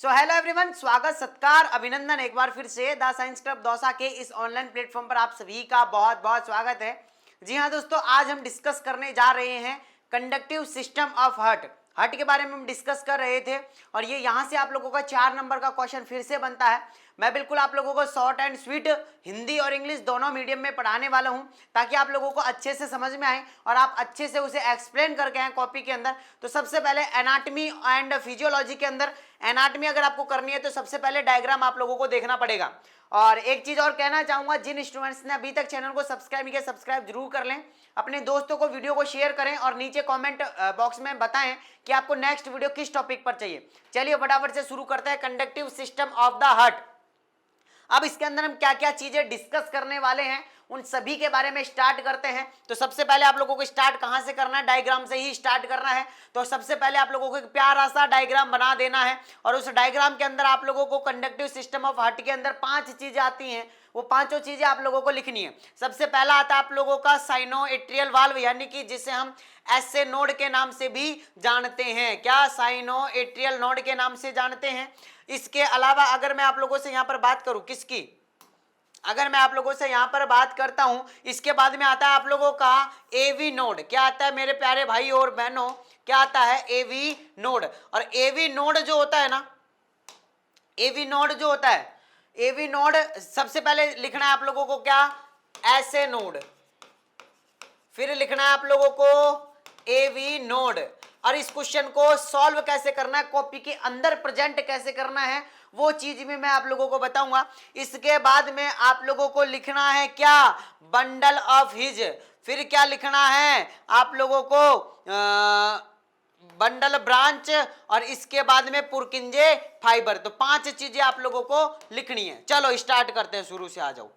So hello everyone, स्वागत सत्कार अभिनंदन एक बार फिर से द साइंस क्लब दौसा के इस ऑनलाइन प्लेटफॉर्म पर आप सभी का बहुत बहुत स्वागत है। जी हाँ दोस्तों, आज हम डिस्कस करने जा रहे हैं कंडक्टिव सिस्टम ऑफ हार्ट के बारे में हम डिस्कस कर रहे थे और ये यहाँ से आप लोगों का 4 नंबर का क्वेश्चन फिर से बनता है। मैं बिल्कुल आप लोगों को शॉर्ट एंड स्वीट हिंदी और इंग्लिश दोनों मीडियम में पढ़ाने वाला हूँ ताकि आप लोगों को अच्छे से समझ में आए और आप अच्छे से उसे एक्सप्लेन करके आए कॉपी के अंदर। तो सबसे पहले एनाटमी एंड फिजियोलॉजी के अंदर एनाटमी अगर आपको करनी है तो सबसे पहले डायग्राम आप लोगों को देखना पड़ेगा। और एक चीज और कहना चाहूंगा, जिन स्टूडेंट्स ने अभी तक चैनल को सब्सक्राइब किया सब्सक्राइब जरूर कर लें, अपने दोस्तों को वीडियो को शेयर करें और नीचे कमेंट बॉक्स में बताएं कि आपको नेक्स्ट वीडियो किस टॉपिक पर चाहिए। चलिए फटाफट से शुरू करते हैं conductive system of the heart. अब इसके अंदर हम क्या क्या चीजें डिस्कस करने वाले हैं उन सभी के बारे में स्टार्ट करते हैं। तो सबसे पहले आप लोगों को स्टार्ट कहां से करना है, डायग्राम से ही स्टार्ट करना है। तो सबसे पहले आप लोगों को एक प्यारा सा डायग्राम बना देना है और उस डायग्राम के अंदर आप लोगों को कंडक्टिव सिस्टम ऑफ हार्ट के अंदर 5 चीजें आती हैं, वो पांचों चीजें आप लोगों को लिखनी है। सबसे पहला आता है आप लोगों का साइनोएट्रियल वाल्व, यानी कि जिसे हम एसए नोड के नाम से भी जानते हैं। क्या? साइनोएट्रियल नोड के नाम से जानते हैं। इसके अलावा अगर मैं आप लोगों से यहां पर बात करूं किसकी, अगर मैं आप लोगों से यहां पर बात करता हूं, इसके बाद में आता है आप लोगों का एवी नोड। क्या आता है मेरे प्यारे भाई और बहनों? क्या आता है? AV node. और एवी नोड जो होता है ना, एवी नोड जो होता है, एवी नोड सबसे पहले लिखना है आप लोगों को क्या? SA node. फिर लिखना है आप लोगों को एवी नोड। और इस क्वेश्चन को सॉल्व कैसे करना है, कॉपी के अंदर प्रेजेंट कैसे करना है, वो चीज भी मैं आप लोगों को बताऊंगा। इसके बाद में आप लोगों को लिखना है क्या? Bundle of his. फिर क्या लिखना है आप लोगों को? Bundle branch. और इसके बाद में पुरकिंजे फाइबर। तो 5 चीजें आप लोगों को लिखनी है। चलो स्टार्ट करते हैं, शुरू से आ जाओ।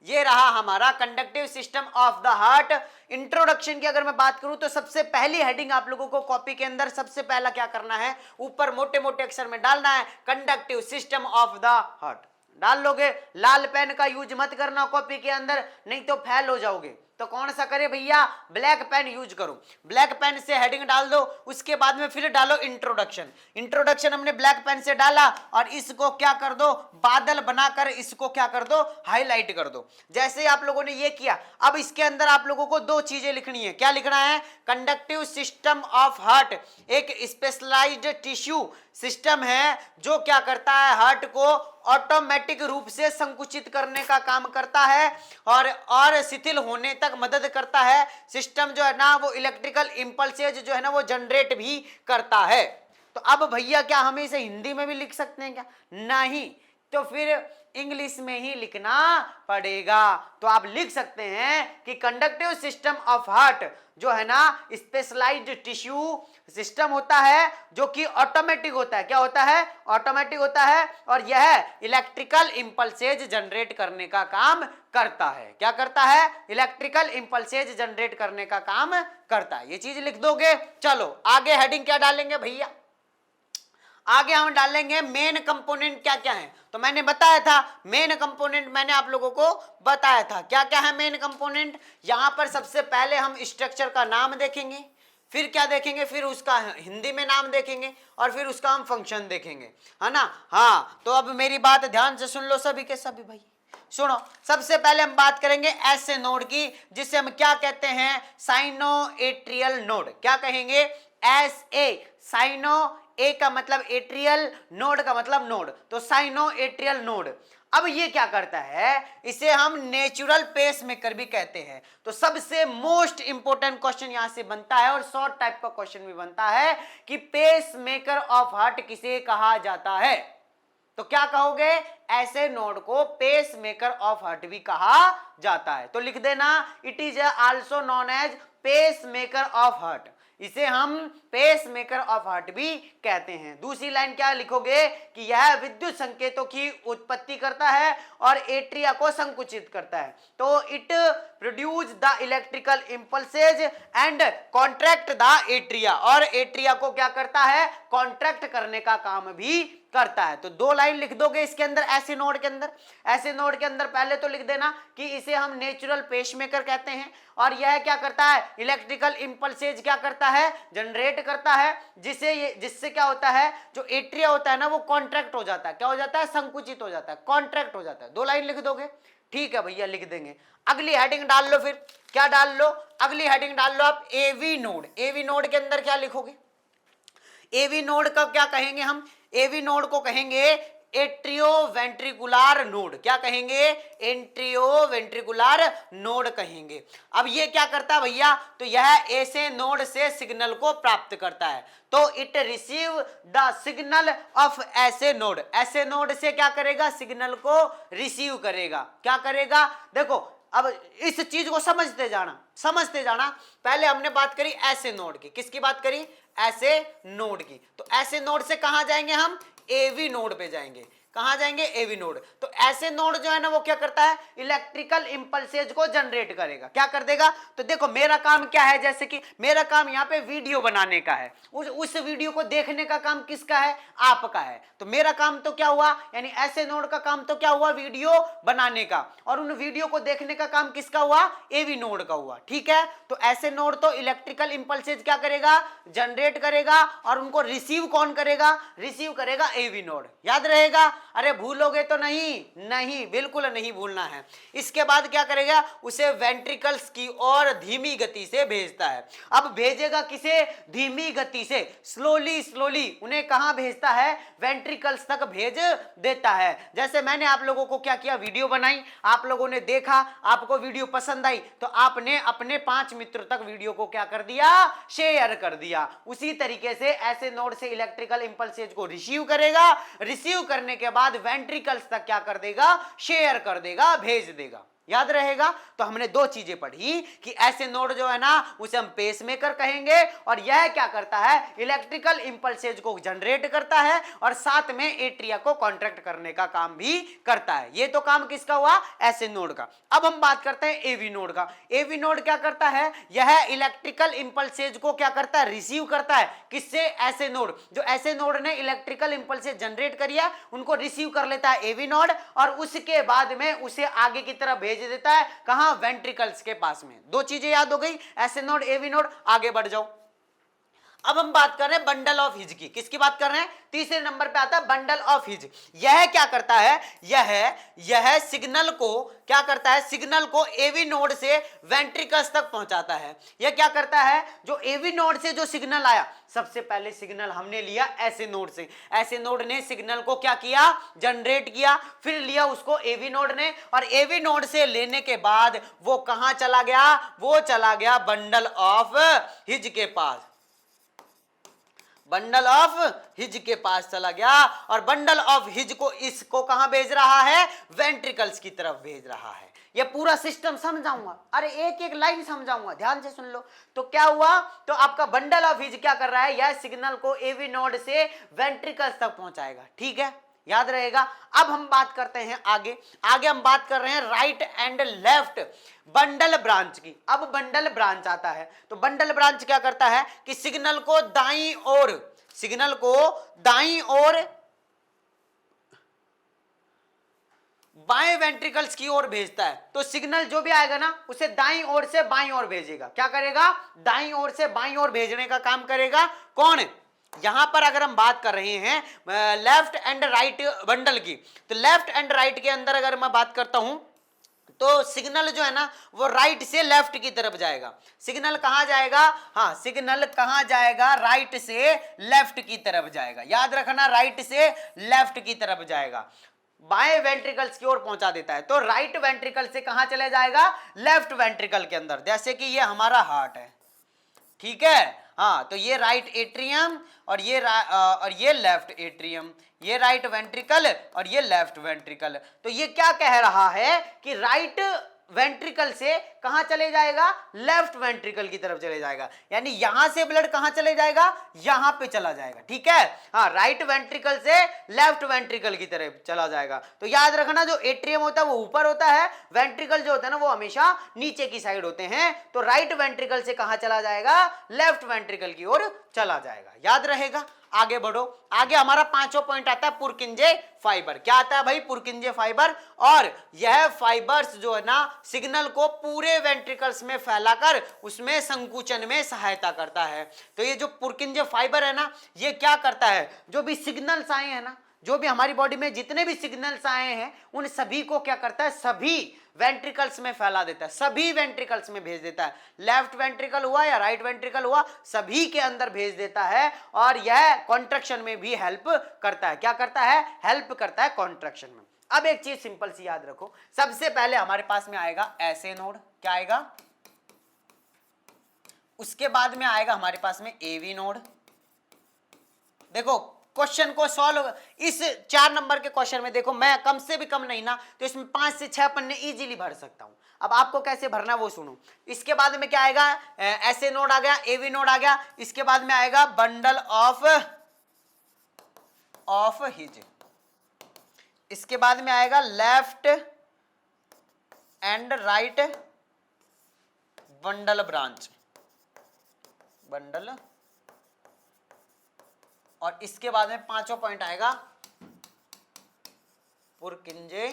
ये रहा हमारा conductive system of the heart. Introduction की अगर मैं बात करूं तो सबसे पहली हेडिंग आप लोगों को कॉपी के अंदर सबसे पहला क्या करना है, ऊपर मोटे मोटे अक्षर में डालना है conductive system of the heart. डाल लोगे, लाल पेन का यूज मत करना कॉपी के अंदर, नहीं तो फेल हो जाओगे। तो कौन सा करे भैया? ब्लैक पेन यूज करो। ब्लैक पेन से हेडिंग डाल दो, उसके बाद में फिर डालो इंट्रोडक्शन। इंट्रोडक्शन हमने ब्लैक पेन से डाला और इसको क्या कर दो? बादल बनाकर इसको क्या कर दो? हाईलाइट कर दो। जैसे आप लोगों ने ये किया, अब इसके अंदर आप लोगों को 2 चीजें लिखनी है। क्या लिखना है? कंडक्टिव सिस्टम ऑफ हार्ट एक स्पेशलाइज्ड टिश्यू सिस्टम है जो क्या करता है? हार्ट को ऑटोमेटिक रूप से संकुचित करने का काम करता है और शिथिल होने तक मदद करता है। सिस्टम जो है ना वो इलेक्ट्रिकल इंपल्सेज जो है ना वो जनरेट भी करता है। तो अब भैया क्या हम इसे हिंदी में भी लिख सकते हैं क्या? नहीं, तो फिर इंग्लिश में ही लिखना पड़ेगा। तो आप लिख सकते हैं कि कंडक्टिव सिस्टम ऑफ हार्ट जो है ना स्पेशलाइज्ड टिश्यू सिस्टम होता है जो कि ऑटोमेटिक होता है। क्या होता है? ऑटोमेटिक होता है और यह इलेक्ट्रिकल इंपल्सेज जनरेट करने का काम करता है। क्या करता है? इलेक्ट्रिकल इंपल्सेज जनरेट करने का काम करता है। ये चीज लिख दोगे। चलो आगे हेडिंग क्या डालेंगे भैया? आगे हम डालेंगे मेन कंपोनेंट क्या क्या है। तो मैंने बताया था मेन कंपोनेंट, मैंने आप लोगों को बताया था क्या क्या है मेन कंपोनेंट। यहां पर सबसे पहले हम स्ट्रक्चर का नाम देखेंगे, फिर क्या देखेंगे? फिर उसका हिंदी में नाम देखेंगे और फिर उसका हम फंक्शन देखेंगे, है ना? हाँ, तो अब मेरी बात ध्यान से सुन लो सभी के सभी भाई। सुनो, सबसे पहले हम बात करेंगे एसए नोड की, जिसे हम क्या कहते हैं? Sinoatrial node. क्या कहेंगे? एसए। साइनो, ए का मतलब एट्रियल, नोड का मतलब नोड, तो साइनोएट्रियल नोड। अब ये क्या करता है? इसे हम नेचुरल पेस मेकर भी कहते हैं। तो सबसे मोस्ट इंपोर्टेंट क्वेश्चन यहां से बनता है और शॉर्ट टाइप का क्वेश्चन भी बनता है कि पेस मेकर ऑफ हार्ट किसे कहा जाता है? तो क्या कहोगे? ऐसे नोड को पेस मेकर ऑफ हार्ट भी कहा जाता है। तो लिख देना, it is also known as pacemaker of heart. इसे हम पेस मेकर ऑफ हार्ट भी कहते हैं। दूसरी लाइन क्या लिखोगे? कि यह विद्युत संकेतों की उत्पत्ति करता है और एट्रिया को संकुचित करता है। तो it produce the electrical impulses and contract the atria, और एट्रिया को क्या करता है, कॉन्ट्रैक्ट करने का काम भी करता है। तो 2 लाइन लिख दोगे इसके अंदर, ऐसे नोड के अंदर। ऐसे नोड के अंदर पहले तो लिख देना कि इसे हम नेचुरल पेसमेकर कहते हैं, और यह क्या करता है, इलेक्ट्रिकल इंपल्सेज क्या करता है, जनरेट करता है, जिससे क्या होता है, जो एट्रिया होता है ना वो कॉन्ट्रैक्ट हो जाता है। क्या हो जाता है, संकुचित हो जाता है, कॉन्ट्रैक्ट हो जाता है। 2 लाइन लिख दोगे, ठीक है भैया, लिख देंगे। अगली हेडिंग डाल लो, फिर क्या डाल लो, अगली हेडिंग डाल लो आप एवी नोड। एवी नोड के अंदर क्या लिखोगे, एवी नोड का क्या कहेंगे हम, एवी नोड को कहेंगे एट्रियोवेंट्रिकुलर नोड। क्या कहेंगे, एट्रियोवेंट्रिकुलर नोड कहेंगे। अब ये क्या करता है भैया, तो यह ऐसे नोड से सिग्नल को प्राप्त करता है। तो it receive the signal of ऐसे नोड, ऐसे नोड से क्या करेगा, सिग्नल को रिसीव करेगा। क्या करेगा, देखो अब इस चीज को समझते जाना। पहले हमने बात करी ऐसे नोड की, किसकी बात करी, ऐसे नोड की। तो ऐसे नोड से कहां जाएंगे हम, एवी नोड पे जाएंगे। कहां जाएंगे, एवी नोड। तो ऐसे नोड जो है ना वो क्या करता है, इलेक्ट्रिकल इंपल्सेज को जनरेट करेगा। क्या कर देगा, तो देखो मेरा काम क्या है, जैसे कि मेरा काम यहाँ पे वीडियो बनाने का है, उस वीडियो को देखने का काम किसका है, आपका है। तो मेरा काम तो क्या हुआ, यानी ऐसे नोड का काम तो क्या हुआ, वीडियो बनाने का, और उन वीडियो को देखने का काम किसका हुआ, एवी नोड का हुआ। ठीक है, तो ऐसे नोड तो इलेक्ट्रिकल इंपल्सेज क्या करेगा, जनरेट करेगा, और उनको रिसीव कौन करेगा, रिसीव करेगा एवी नोड। याद रहेगा, अरे भूलोगे तो नहीं, बिल्कुल नहीं भूलना है। इसके बाद क्या करेगा, उसे वेंट्रिकल्स की ओर धीमी गति से भेजता है। अब भेजेगा किसे, धीमी गति से, स्लोली उन्हें कहां भेजता है, वेंट्रिकल्स तक भेज देता है। जैसे मैंने आप लोगों को क्या किया, वीडियो बनाई, आप लोगों ने देखा, आपको वीडियो पसंद आई, तो आपने अपने 5 मित्रों तक वीडियो को क्या कर दिया, शेयर कर दिया। उसी तरीके से ऐसे नोड से इलेक्ट्रिकल इंपल्सेज को रिसीव करेगा, रिसीव करने के बाद वेंट्रिकल्स तक क्या कर देगा, शेयर कर देगा, भेज देगा। याद रहेगा, तो हमने 2 चीजें पढ़ी कि ऐसे नोड जो है ना उसे हम पेसमेकर कहेंगे, और यह क्या करता है, इलेक्ट्रिकल इंपल्सेज को जनरेट करता है, और साथ में एट्रिया को कॉन्ट्रैक्ट करने का काम भी करता है। ये तो काम किसका हुआ, ऐसे नोड का। अब हम बात करते हैं एवी नोड का। एवी नोड क्या करता है, यह इलेक्ट्रिकल इंपल्सेज को क्या करता है, रिसीव करता है। किससे, ऐसे नोड, जो ऐसे नोड ने इलेक्ट्रिकल इंपल्सेज जनरेट करी है उनको रिसीव कर लेता है एवी नोड, और उसके बाद में उसे आगे की तरफ भेज देता है, कहां, वेंट्रिकल्स के पास में। 2 चीजें याद हो गई, ऐसे नोड, एवी नोड। आगे बढ़ जाओ। अब हम बात कर रहे हैं बंडल ऑफ हिज की। किसकी बात कर रहे हैं, तीसरे नंबर पे आता है बंडल ऑफ हिज। यह क्या करता है, यह सिग्नल को क्या करता है, सिग्नल को एवी नोड से वेंट्रिकल्स तक पहुंचाता है। यह क्या करता है, जो एवी नोड से जो सिग्नल आया, सबसे पहले सिग्नल हमने लिया ऐसे नोड से, ऐसे नोड ने सिग्नल को क्या किया, जनरेट किया, फिर लिया उसको एवी नोड ने, और एवी नोड से लेने के बाद वो कहां चला गया, वो चला गया बंडल ऑफ हिज के पास, बंडल ऑफ हिज के पास चला गया, और बंडल ऑफ हिज को इसको कहां भेज रहा है, वेंट्रिकल्स की तरफ भेज रहा है। ये पूरा सिस्टम समझाऊंगा, अरे एक एक लाइन समझाऊंगा, ध्यान से सुन लो। तो क्या हुआ, तो आपका बंडल ऑफ हिज क्या कर रहा है, यह सिग्नल को एवी नोड से वेंट्रिकल्स तक पहुंचाएगा। ठीक है, याद रहेगा। अब हम बात करते हैं आगे हम बात कर रहे हैं right and left bundle branch की। अब बंडल ब्रांच आता है, तो बंडल ब्रांच क्या करता है कि सिग्नल को दाईं ओर बाएं वेंट्रिकल्स की ओर भेजता है। तो सिग्नल जो भी आएगा ना उसे दाईं ओर से बाईं ओर भेजेगा। क्या करेगा, दाईं ओर से बाईं ओर भेजने का काम करेगा कौन, यहां पर अगर हम बात कर रहे हैं लेफ्ट एंड राइट बंडल की, तो लेफ्ट एंड राइट के अंदर अगर मैं बात करता हूं तो सिग्नल जो है ना वो राइट से लेफ्ट की तरफ जाएगा। सिग्नल कहां जाएगा, हाँ सिग्नल कहां जाएगा, राइट से लेफ्ट की तरफ जाएगा। याद रखना, राइट से लेफ्ट की तरफ जाएगा, बाएं वेंट्रिकल्स की ओर पहुंचा देता है। तो राइट वेंट्रिकल से कहां चले जाएगा, लेफ्ट वेंट्रिकल के अंदर। जैसे कि ये हमारा हार्ट है, ठीक है, हाँ, तो ये राइट एट्रियम और ये लेफ्ट एट्रियम, ये राइट वेंट्रिकल और ये लेफ्ट वेंट्रिकल। तो ये क्या कह रहा है कि राइट वेंट्रिकल से कहां चले जाएगा, लेफ्ट वेंट्रिकल की तरफ चले जाएगा, यानी यहां से ब्लड कहां चले जाएगा, यहां पे चला जाएगा, ठीक है। हाँ, राइट वेंट्रिकल से लेफ्ट वेंट्रिकल की तरफ चला जाएगा। तो याद रखना, जो एट्रियम होता है वो ऊपर होता है, वेंट्रिकल जो होता है ना वो हमेशा नीचे की साइड होते हैं। तो राइट वेंट्रिकल से कहां चला जाएगा, लेफ्ट वेंट्रिकल की ओर चला जाएगा, याद रहेगा। आगे बढ़ो, आगे हमारा पांचवा पॉइंट आता है पुरकिंजे फाइबर। क्या आता है भाई, पुरकिंजे फाइबर। और यह फाइबर्स जो है ना सिग्नल को पूरे वेंट्रिकल्स में फैलाकर उसमें संकुचन में सहायता करता है। तो ये जो पुरकिंजे फाइबर है ना, ये क्या करता है, जो भी सिग्नल्स आए हैं ना, जो भी हमारी बॉडी में जितने भी सिग्नल्स आए हैं उन सभी को क्या करता है, सभी वेंट्रिकल्स में फैला देता है, सभी वेंट्रिकल्स में भेज देता है। लेफ्ट वेंट्रिकल हुआ या राइट वेंट्रिकल हुआ, सभी के अंदर भेज देता है। और यह कॉन्ट्रैक्शन में भी हेल्प करता है। क्या करता है, हेल्प करता है कॉन्ट्रैक्शन में। अब एक चीज सिंपल सी याद रखो, सबसे पहले हमारे पास में आएगा ऐसे नोड, क्या आएगा, उसके बाद में आएगा हमारे पास में एवी नोड। देखो क्वेश्चन को सॉल्व, इस 4 नंबर के क्वेश्चन में देखो, मैं कम से भी कम नहीं ना तो इसमें 5 से 6 पन्ने इजीली भर सकता हूं। अब आपको कैसे भरना वो सुनो। इसके बाद में क्या आएगा, ऐसे नोड आ गया, एवी नोड आ गया, इसके बाद में आएगा बंडल ऑफ हिज, इसके बाद में आएगा left and right bundle branch, bundle, और इसके बाद में पांचवा पॉइंट आएगा पुरकिंजे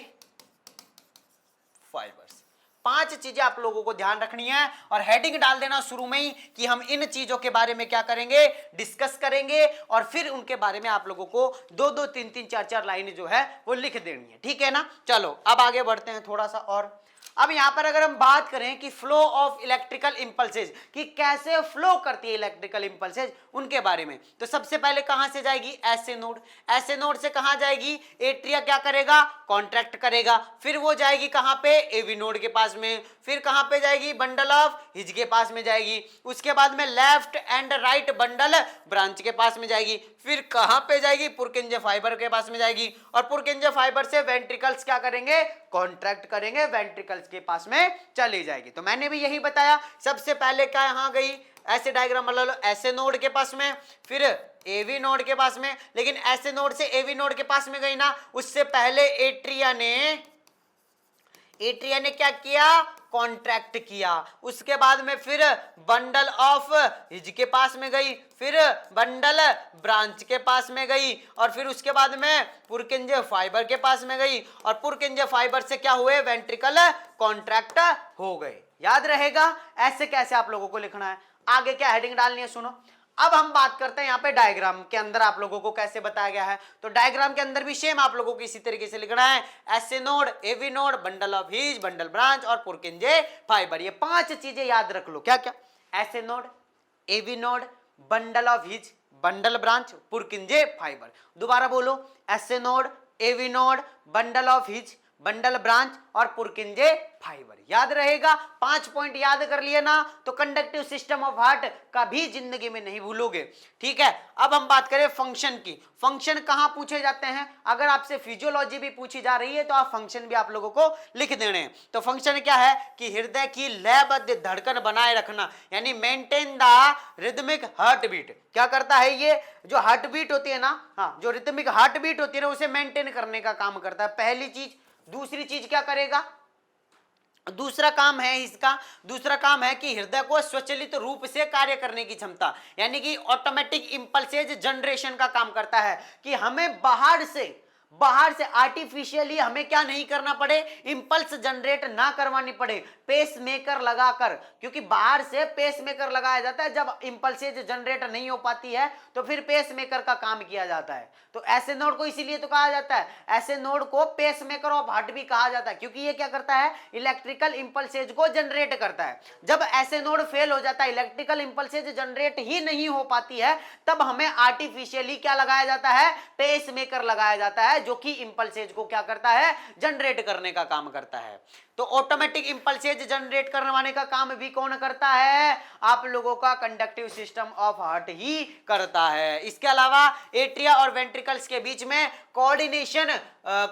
फाइबर्स। 5 चीजें आप लोगों को ध्यान रखनी है और हेडिंग डाल देना शुरू में ही कि हम इन चीजों के बारे में क्या करेंगे, डिस्कस करेंगे, और फिर उनके बारे में आप लोगों को 2-2, 3-3, 4-4 लाइनें जो है वो लिख देनी है, ठीक है ना। चलो अब आगे बढ़ते हैं थोड़ा सा। और अब यहां पर अगर हम बात करें कि फ्लो ऑफ इलेक्ट्रिकल इंपल्सेज, कि कैसे फ्लो करती है इलेक्ट्रिकल इंपल्सेज, उनके बारे में, तो सबसे पहले कहां से जाएगी, ऐसे नोड, ऐसे नोड से कहां जाएगी, एट्रिया क्या करेगा, कॉन्ट्रैक्ट करेगा, फिर वो जाएगी कहां पे, एवी नोड के पास में, फिर कहां पे जाएगी, बंडल ऑफ हिज के पास में जाएगी, उसके बाद में left and right bundle branch के पास में जाएगी, फिर कहां पे जाएगी, पुरकिंजे फाइबर के पास में जाएगी, और पुरकिंजे फाइबर से वेंट्रिकल्स क्या करेंगे, कॉन्ट्रैक्ट करेंगे, वेंट्रिकल्स के पास में चली जाएगी। तो मैंने भी यही बताया, सबसे पहले क्या यहां गई, ऐसे डायग्राम बना लो, ऐसे नोड के पास में, फिर एवी नोड के पास में, लेकिन ऐसे नोड से एवी नोड के पास में गई ना, उससे पहले एट्रिया ने क्या किया, कॉन्ट्रैक्ट किया, उसके बाद में फिर बंडल ऑफ हिज के पास में गई, फिर बंडल ब्रांच के पास में गई, और फिर उसके बाद में पुरकिंजे फाइबर के पास में गई, और पुरकिंजे फाइबर से क्या हुए, वेंट्रिकल कॉन्ट्रैक्ट हो गए। याद रहेगा, ऐसे कैसे आप लोगों को लिखना है। आगे क्या हेडिंग डालनी है सुनो। अब हम बात करते हैं यहाँ पे डायग्राम के अंदर आप लोगों को कैसे बताया गया है। तो डायग्राम के अंदर भी सेम आप लोगों को इसी तरीके से लिखना है, SA node, AV node, bundle of His, bundle branch और पुरकिंजे फाइबर। ये 5 चीजें याद रख लो। क्या क्या, SA node, AV node, bundle of His, bundle branch, Purkinje fibre. दोबारा बोलो, SA node, AV node, bundle of His, bundle branch और पुरकिंजे फाइबर। याद रहेगा, 5 पॉइंट याद कर लिए ना तो कंडक्टिव सिस्टम ऑफ हार्ट कभी जिंदगी में नहीं भूलोगे, ठीक है। अब हम बात करें फंक्शन की। फंक्शन कहां पूछे जाते हैं, अगर आपसे फिजियोलॉजी भी पूछी जा रही है तो आप फंक्शन भी आप लोगों को लिख देने हैं। तो फंक्शन क्या है कि हृदय की लयबद्ध धड़कन बनाए रखना, यानी maintain the rhythmic heartbeat. क्या करता है ये, जो हार्ट बीट होती है ना, हाँ, जो रिदमिक हार्ट बीट होती है ना, उसे मेंटेन करने का काम करता है, पहली चीज। दूसरी चीज क्या करेगा, दूसरा काम है इसका, दूसरा काम है कि हृदय को स्वचालित रूप से कार्य करने की क्षमता, यानी कि ऑटोमेटिक इंपल्सेज जनरेशन का काम करता है, कि हमें बाहर से आर्टिफिशियली हमें क्या नहीं करना पड़े, इंपल्स जनरेट ना करवानी पड़े पेस मेकर लगाकर, क्योंकि बाहर से पेस मेकर लगाया जाता है। जब इंपल्सेज जनरेट नहीं हो पाती है तो फिर पेस मेकर का काम किया जाता है। तो ऐसे नोड को इसीलिए तो कहा जाता है, ऐसे नोड को पेस मेकर ऑफ हार्ट भी कहा जाता है, क्योंकि ये क्या करता है, इलेक्ट्रिकल इंपल्सेज को जनरेट करता है। जब ऐसे नोड फेल हो जाता है, इलेक्ट्रिकल इंपल्सेज जनरेट ही नहीं हो पाती है, तब हमें आर्टिफिशियली क्या लगाया जाता है, पेस मेकर लगाया जाता है, है जो कि इंपल्सेज को क्या करता है, जनरेट करने का काम करता है। तो ऑटोमेटिक इंपल्सेज जनरेट करवाने का काम भी कौन करता है, आप लोगों का कंडक्टिव सिस्टम ऑफ हार्ट ही करता है। इसके अलावा एट्रिया और वेंट्रिकल्स के बीच में कोऑर्डिनेशन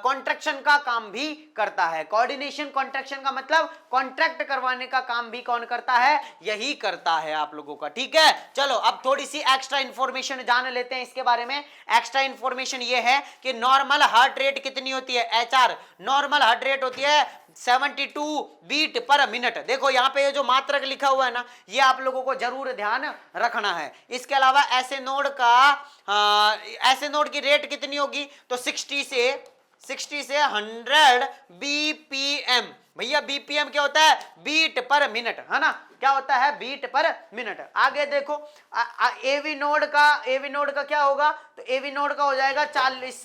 कॉन्ट्रैक्शन का काम भी करता है। कोऑर्डिनेशन कॉन्ट्रैक्शन का मतलब कॉन्ट्रैक्ट करवाने का काम भी कौन करता है, यही करता है आप लोगों का। ठीक है, चलो अब थोड़ी सी एक्स्ट्रा इंफॉर्मेशन जान लेते हैं इसके बारे में। एक्स्ट्रा इंफॉर्मेशन ये है कि नॉर्मल हार्ट रेट कितनी होती है, एचआर नॉर्मल हार्ट रेट होती है 72 बीट पर मिनट। देखो यहाँ पे ये जो मात्रक लिखा हुआ है ना, ये आप लोगों को जरूर ध्यान रखना है। इसके अलावा ऐसे नोड की रेट कितनी होगी, तो 60 से 100 बीपीएम। भैया बीपीएम क्या होता है, बीट पर मिनट, है ना, क्या होता है, बीट पर मिनट। आगे देखो एवी नोड का क्या होगा, तो एवी नोड का हो जाएगा 40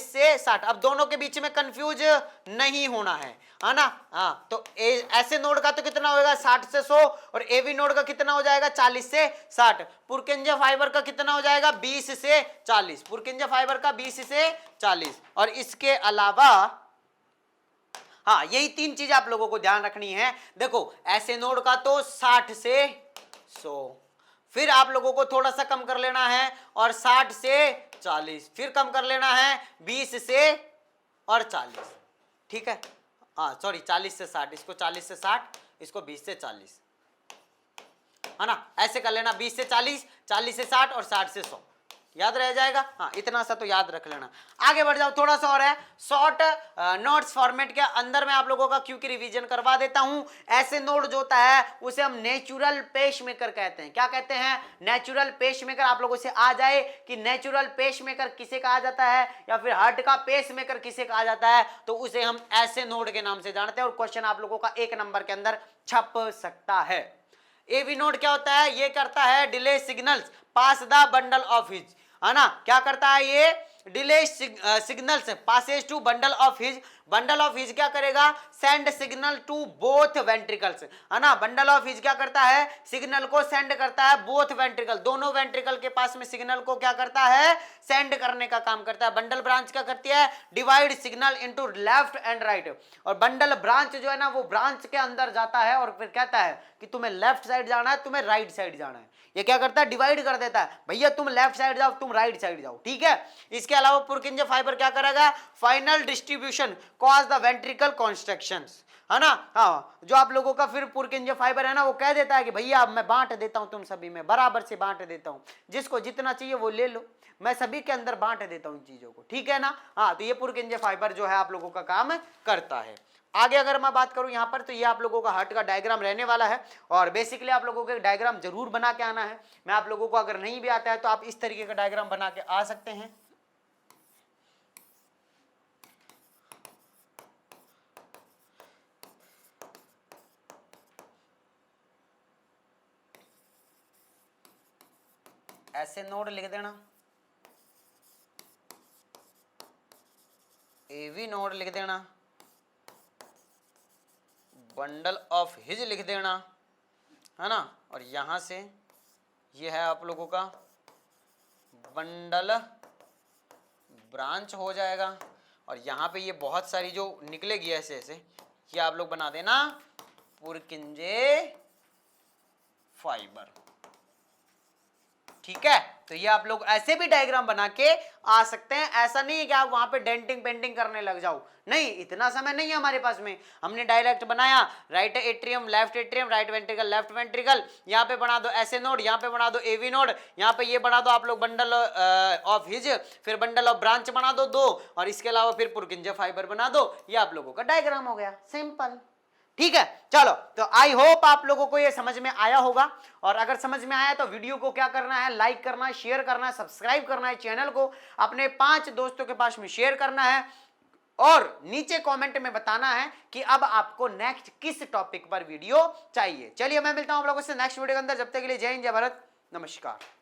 से 60। अब दोनों के बीच में कंफ्यूज नहीं होना है ना। हाँ, तो ऐसे नोड का तो कितना होगा 60 से 100, और एवी नोड का कितना हो जाएगा 40 से 60। पुरकिंजे फाइबर का कितना हो जाएगा 20 से 40, पुरकिंजे फाइबर का 20 से 40। और इसके अलावा हाँ, यही तीन चीज आप लोगों को ध्यान रखनी है। देखो ऐसे नोड का तो 60 से 100, फिर आप लोगों को थोड़ा सा कम कर लेना है और 60 से 40, फिर कम कर लेना है 20 से और 40। ठीक है, हाँ सॉरी 40 से 60, इसको 40 से 60, इसको 20 से 40, है ना, ऐसे कर लेना 20 से 40, 40 से 60 और 60 से 100, याद रह जाएगा। हाँ, इतना सा तो याद रख लेना। आगे बढ़ जाओ, थोड़ा सा और है शॉर्ट नोट्स फॉर्मेट के अंदर मैं आप लोगों का क्योंकि रिवीजन करवा देता हूं। ऐसे नोड जो होता है उसे हम नेचुरल पेसमेकर कहते हैं। क्या कहते हैं, नेचुरल पेसमेकर। आप लोगों से आ जाए कि नेचुरल पेसमेकर किसे कहा जाता है, या फिर हार्ट का पेसमेकर किसे कहा जाता है, तो उसे हम ऐसे नोड के नाम से जानते हैं। और क्वेश्चन आप लोगों का 1 नंबर के अंदर छप सकता है। एवी नोड क्या होता है, ये करता है delay signals pass the bundle of His, है ना, क्या करता है ये, delay signals passes to bundle of His. Bundle of His क्या करेगा, send signal to both ventricles, है ना, बंडल ऑफ हिज क्या करता है, सिग्नल को सेंड करता है बोथ वेंट्रिकल, दोनों वेंट्रिकल के पास में सिग्नल को क्या करता है, सेंड करने का काम करता है। बंडल ब्रांच क्या करती है, divide signal into left and right. और बंडल ब्रांच जो है ना, वो ब्रांच के अंदर जाता है और फिर कहता है कि तुम्हें लेफ्ट साइड जाना है, तुम्हें राइट साइड जाना है। ये क्या करता है, डिवाइड कर देता है, भैया तुम लेफ्ट साइड जाओ, तुम राइट साइड जाओ। ठीक है, इसके अलावा पुरकिंजे फाइबर क्या करेगा, final distribution cause the ventricle constructions, है ना। हाँ, जो आप लोगों का फिर पुरकिंजे फाइबर है ना, वो कह देता है कि भैया अब मैं बांट देता हूं, तुम सभी में बराबर से बांट देता हूं, जिसको जितना चाहिए वो ले लो, मैं सभी के अंदर बांट देता हूं इन चीजों को। ठीक है ना। हाँ, तो ये पुरकिंजे फाइबर जो है आप लोगों का काम करता है। आगे अगर मैं बात करूं यहां पर, तो ये आप लोगों का हार्ट का डायग्राम रहने वाला है। और बेसिकली आप लोगों को एक डायग्राम जरूर बना के आना है। मैं आप लोगों को अगर नहीं भी आता है तो आप इस तरीके का डायग्राम बना के आ सकते हैं। ऐसे नोड लिख देना, एवी नोड लिख देना, बंडल ऑफ हिज लिख देना, है ना। और यहां से ये है आप लोगों का बंडल ब्रांच हो जाएगा। और यहां पे ये बहुत सारी जो निकलेगी ऐसे ऐसे, ये आप लोग बना देना पुरकिंजे फाइबर। ठीक है, तो ये आप लोग ऐसे भी डायग्राम बना के आ सकते हैं। ऐसा नहीं है कि आप वहां पे डेंटिंग पेंटिंग करने लग जाओ, नहीं, इतना समय नहीं है हमारे पास में। हमने डायरेक्ट बनाया, right atrium, left atrium, right ventricle, left ventricle, यहाँ पे बना दो ऐसे नोड, यहाँ पे बना दो एवी नोड, यहाँ पे ये बना दो आप लोग बंडल ऑफ हिज, फिर बंडल ऑफ ब्रांच बना दो 2, और इसके अलावा फिर पुरकिंजे फाइबर बना दो। ये आप लोगों का डायग्राम हो गया, सिंपल। ठीक है, चलो, तो आई होप आप लोगों को ये समझ में आया होगा। और अगर समझ में आया तो वीडियो को क्या करना है, लाइक करना है, शेयर करना है, सब्सक्राइब करना है, चैनल को अपने 5 दोस्तों के पास में शेयर करना है, और नीचे कमेंट में बताना है कि अब आपको नेक्स्ट किस टॉपिक पर वीडियो चाहिए। चलिए, मैं मिलता हूं आप लोगों से नेक्स्ट वीडियो के अंदर। जब तक के लिए जय हिंद, जय भारत, नमस्कार।